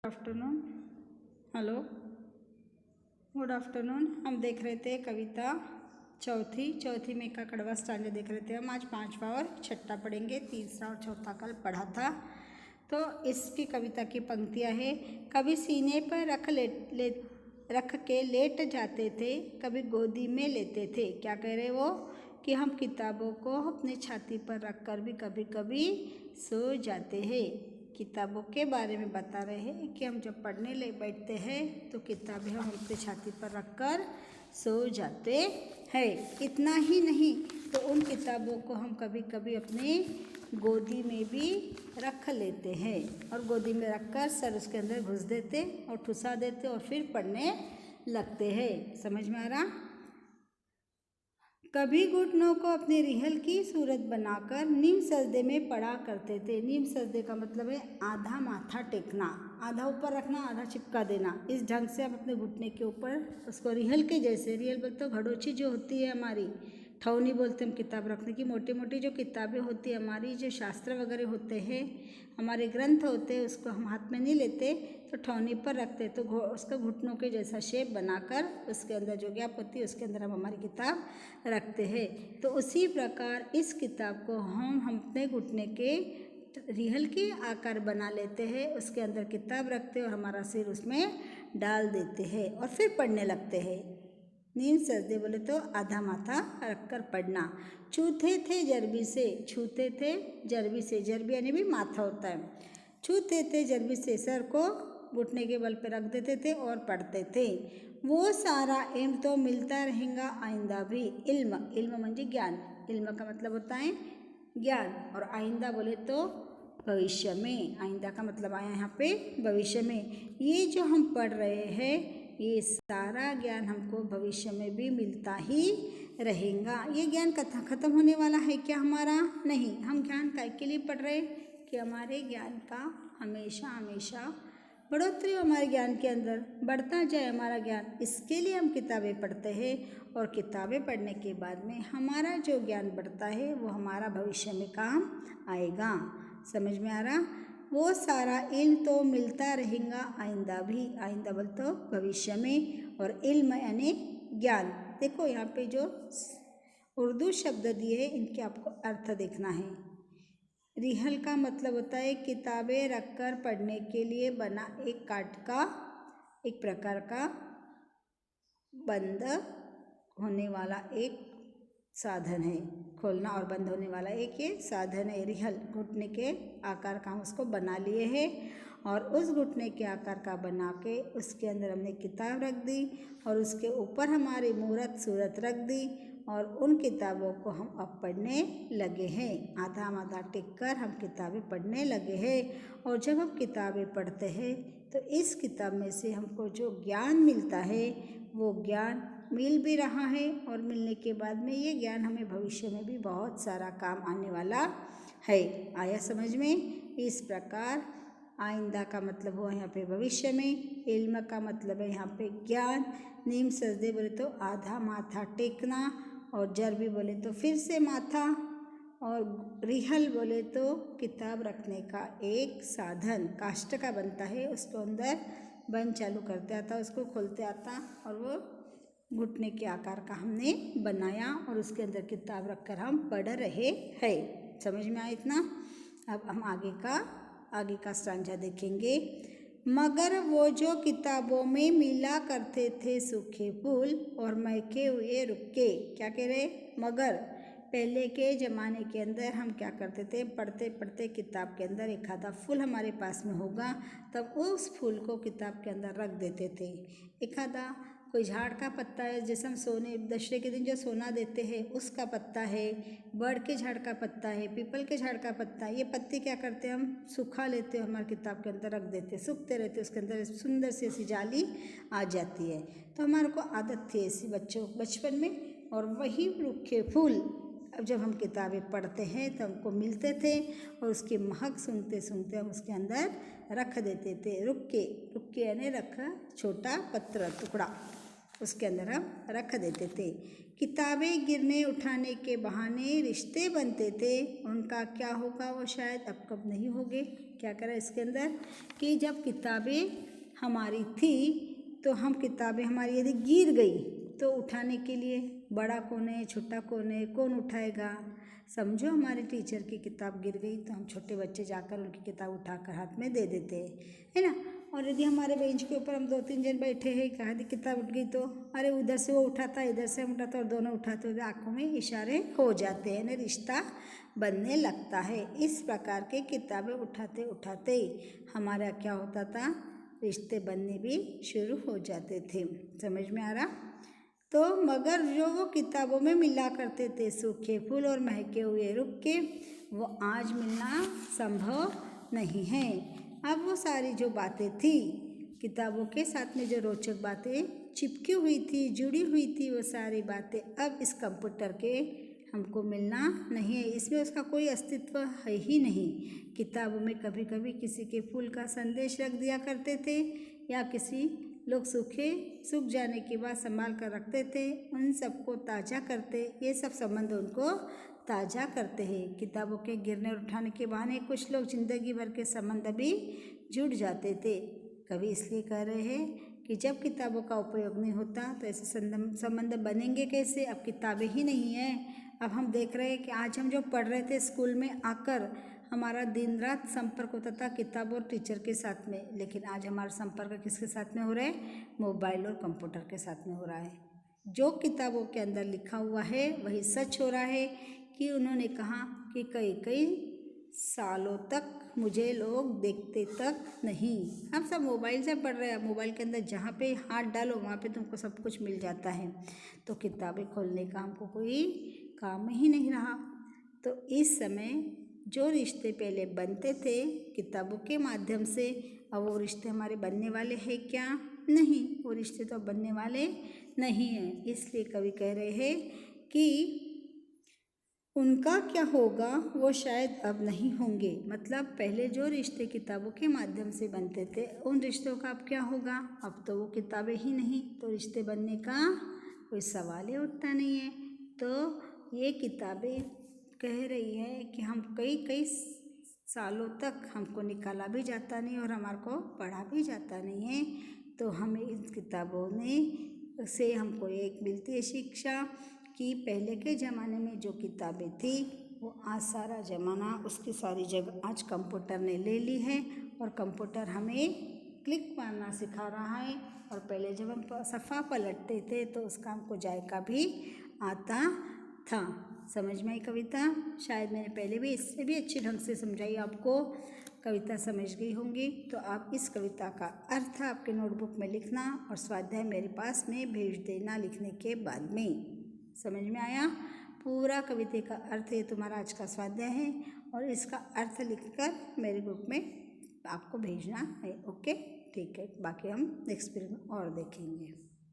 Afternoon. Hello, good afternoon. हम देख रहे थे कविता चौथी में का कड़वा स्टांजा देख रहे थे। हम आज पांचवा और छठा पढ़ेंगे। तीसरा और चौथा कल पढ़ा था। तो इसकी कविता की पंक्तियां है। कभी सीने पर रख के लेट जाते थे, कभी गोदी में लेते थे। क्या कह रहे वो कि हम किताबों को अपनी छाती पर रख कर भी कभी कभी सो जाते हैं। किताबों के बारे में बता रहे हैं कि हम जब पढ़ने ले बैठते हैं तो किताबें हम अपनी छाती पर रखकर सो जाते हैं। इतना ही नहीं तो उन किताबों को हम कभी कभी अपने गोदी में भी रख लेते हैं और गोदी में रखकर सर उसके अंदर घुस देते और ठुसा देते और फिर पढ़ने लगते हैं। समझ में आ रहा? कभी घुटनों को अपने रिहल की सूरत बनाकर नीम सजदे में पड़ा करते थे। नीम सजदे का मतलब है आधा माथा टेकना, आधा ऊपर रखना, आधा चिपका देना। इस ढंग से हम अपने घुटने के ऊपर उसको रिहल के जैसे, रिहल बोलते तो घड़ोची जो होती है हमारी, ठौनी बोलते हैं हम किताब रखने की। मोटी मोटी जो किताबें होती है हमारी, जो शास्त्र वगैरह होते हैं, हमारे ग्रंथ होते हैं, उसको हम हाथ में नहीं लेते तो ठौनी पर रखते, तो उसका घुटनों के जैसा शेप बनाकर उसके अंदर जो गैप होती है उसके अंदर हम हमारी किताब रखते हैं। तो उसी प्रकार इस किताब को हम अपने घुटने के रिहल के आकार बना लेते हैं, उसके अंदर किताब रखते हैं और हमारा सिर उसमें डाल देते हैं और फिर पढ़ने लगते हैं। नीम सजदे बोले तो आधा माथा रखकर पढ़ना। छूते थे जरबी से, छूते थे जरबी से, जरबी यानी भी माथा होता है। छूते थे जरबी से, सर को घुटने के बल पे रख देते थे और पढ़ते थे। वो सारा इल्म तो मिलता रहेगा आइंदा भी। इल्म, इल्म म्हणजे ज्ञान, इल्म का मतलब होता है ज्ञान। और आइंदा बोले तो भविष्य में, आइंदा का मतलब आया यहाँ पे भविष्य में। ये जो हम पढ़ रहे हैं ये सारा ज्ञान हमको भविष्य में भी मिलता ही रहेगा। ये ज्ञान खत्म होने वाला है क्या हमारा? नहीं। हम ज्ञान काय के लिए पढ़ रहे कि हमारे ज्ञान का हमेशा हमेशा बढ़ोतरी हो, हमारे ज्ञान के अंदर बढ़ता जाए हमारा ज्ञान। इसके लिए हम किताबें पढ़ते हैं और किताबें पढ़ने के बाद में हमारा जो ज्ञान बढ़ता है वो हमारा भविष्य में काम आएगा। समझ में आ रहा? वो सारा इल्म तो मिलता रहेगा आइंदा भी। आइंदा बोल तो भविष्य में, और इल्म यानी ज्ञान। देखो यहाँ पे जो उर्दू शब्द दिए हैं इनके आपको अर्थ देखना है। रिहल का मतलब होता है किताबें रखकर पढ़ने के लिए बना एक काठ का, एक प्रकार का बंद होने वाला एक साधन है। खोलना और बंद होने वाला एक ये साधन है रिहल। घुटने के आकार का हम उसको बना लिए हैं और उस घुटने के आकार का बना के उसके अंदर हमने किताब रख दी और उसके ऊपर हमारी मूरत सूरत रख दी और उन किताबों को हम अब पढ़ने लगे हैं। आधा आधा टेक कर हम किताबें पढ़ने लगे हैं। और जब हम किताबें पढ़ते हैं तो इस किताब में से हमको जो ज्ञान मिलता है वो ज्ञान मिल भी रहा है और मिलने के बाद में ये ज्ञान हमें भविष्य में भी बहुत सारा काम आने वाला है। आया समझ में? इस प्रकार आइंदा का मतलब हुआ यहाँ पे भविष्य में, इल्म का मतलब है यहाँ पे ज्ञान, नीम सजदे बोले तो आधा माथा टेकना, और जरबी बोले तो फिर से माथा, और रिहल बोले तो किताब रखने का एक साधन काष्ठ का बनता है, उसको अंदर बंद चालू करते आता, उसको खोलते आता और वो घुटने के आकार का हमने बनाया और उसके अंदर किताब रखकर हम पढ़ रहे हैं। समझ में आया इतना? अब हम आगे का स्टांजा देखेंगे। मगर वो जो किताबों में मिला करते थे सूखे फूल और महके हुए रुक्के। क्या कह रहे? मगर पहले के ज़माने के अंदर हम क्या करते थे, पढ़ते पढ़ते किताब के अंदर एक आधा फूल हमारे पास में होगा तब उस फूल को किताब के अंदर रख देते थे। एक आधा कोई झाड़ का पत्ता है, जैसे हम सोने दशहरे के दिन जो सोना देते हैं उसका पत्ता है, बड़ के झाड़ का पत्ता है, पीपल के झाड़ का पत्ता है। ये पत्ते क्या करते हैं हम सुखा लेते हैं, हमारी किताब के अंदर रख देते हैं, सूखते रहते, उसके अंदर सुंदर सी ऐसी जाली आ जाती है। तो हमारे को आदत थी ऐसी बचपन में। और वही रूखे फूल अब जब हम किताबें पढ़ते हैं तो हमको मिलते थे और उसकी महक सुनते सुनते हम उसके अंदर रख देते थे। रुक्के, रुक्के यानी रखा, छोटा पत्र टुकड़ा। उसके अंदर हम रख देते थे। किताबें गिरने उठाने के बहाने रिश्ते बनते थे, उनका क्या होगा वो शायद अब कब नहीं होंगे। क्या करा इसके अंदर कि जब किताबें हमारी थी तो हम किताबें हमारी यदि गिर गई तो उठाने के लिए बड़ा कौन है छोटा कौन है, कौन उठाएगा। समझो हमारे टीचर की किताब गिर गई तो हम छोटे बच्चे जाकर उनकी किताब उठाकर हाथ में दे देते हैं, है ना। और यदि हमारे बेंच के ऊपर हम 2-3 जन बैठे हैं, कहा दी किताब उठ गई तो अरे उधर से वो उठाता इधर से हम उठाता और दोनों उठाते हुए आँखों में इशारे हो जाते हैं ना, रिश्ता बनने लगता है। इस प्रकार के किताबें उठाते उठाते हमारा क्या होता था, रिश्ते बनने भी शुरू हो जाते थे। समझ में आ रहा। तो मगर जो वो किताबों में मिला करते थे सूखे फूल और महके हुए रुख के, वो आज मिलना संभव नहीं है। अब वो सारी जो बातें थी किताबों के साथ में, जो रोचक बातें चिपकी हुई थी जुड़ी हुई थी, वो सारी बातें अब इस कंप्यूटर के हमको मिलना नहीं है। इसमें उसका कोई अस्तित्व है ही नहीं। किताबों में कभी कभी किसी के फूल का संदेश रख दिया करते थे, या किसी लोग सूख जाने के बाद संभाल कर रखते थे, उन सबको ताज़ा करते, ये सब संबंध उनको ताज़ा करते हैं। किताबों के गिरने और उठाने के बहाने कुछ लोग जिंदगी भर के संबंध भी जुड़ जाते थे। कवि इसलिए कह रहे हैं कि जब किताबों का उपयोग नहीं होता तो ऐसे संबंध बनेंगे कैसे। अब किताबें ही नहीं है। अब हम देख रहे हैं कि आज हम जो पढ़ रहे थे स्कूल में आकर, हमारा दिन रात संपर्क होता था किताब और टीचर के साथ में, लेकिन आज हमारा संपर्क किसके साथ में हो रहा है, मोबाइल और कंप्यूटर के साथ में हो रहा है। जो किताबों के अंदर लिखा हुआ है वही सच हो रहा है कि उन्होंने कहा कि कई कई सालों तक मुझे लोग देखते तक नहीं। हम सब मोबाइल से पढ़ रहे हैं, मोबाइल के अंदर जहाँ पे हाथ डालो वहाँ पे तुमको सब कुछ मिल जाता है, तो किताबें खोलने का हमको कोई काम ही नहीं रहा। तो इस समय जो रिश्ते पहले बनते थे किताबों के माध्यम से, अब वो रिश्ते हमारे बनने वाले हैं क्या, नहीं, वो रिश्ते तो बनने वाले नहीं हैं। इसलिए कवि कह रहे हैं कि उनका क्या होगा वो शायद अब नहीं होंगे। मतलब पहले जो रिश्ते किताबों के माध्यम से बनते थे उन रिश्तों का अब क्या होगा, अब तो वो किताबें ही नहीं, तो रिश्ते बनने का कोई सवाल ही उठता नहीं है। तो ये किताबें कह रही है कि हम कई कई सालों तक हमको निकाला भी जाता नहीं और हमारे को पढ़ा भी जाता नहीं है। तो हमें इन किताबों ने से हमको एक मिलती है शिक्षा कि पहले के ज़माने में जो किताबें थी वो आज सारा ज़माना उसकी सारी जगह आज कंप्यूटर ने ले ली है, और कंप्यूटर हमें क्लिक मारना सिखा रहा है। और पहले जब हम सफ़ा पलटते थे तो उसका हमको जायका भी आता था। समझ में आई कविता। शायद मैंने पहले भी इससे भी अच्छे ढंग से समझाई आपको, कविता समझ गई होंगी। तो आप इस कविता का अर्थ आपके नोटबुक में लिखना और स्वाध्याय मेरे पास में भेज देना लिखने के बाद में। समझ में आया। पूरा कविता का अर्थ ये तुम्हारा आज का स्वाध्याय है, और इसका अर्थ लिखकर मेरे ग्रुप में आपको भेजना है। ओके, ठीक है, बाकी हम नेक्स्ट पीरियड में और देखेंगे।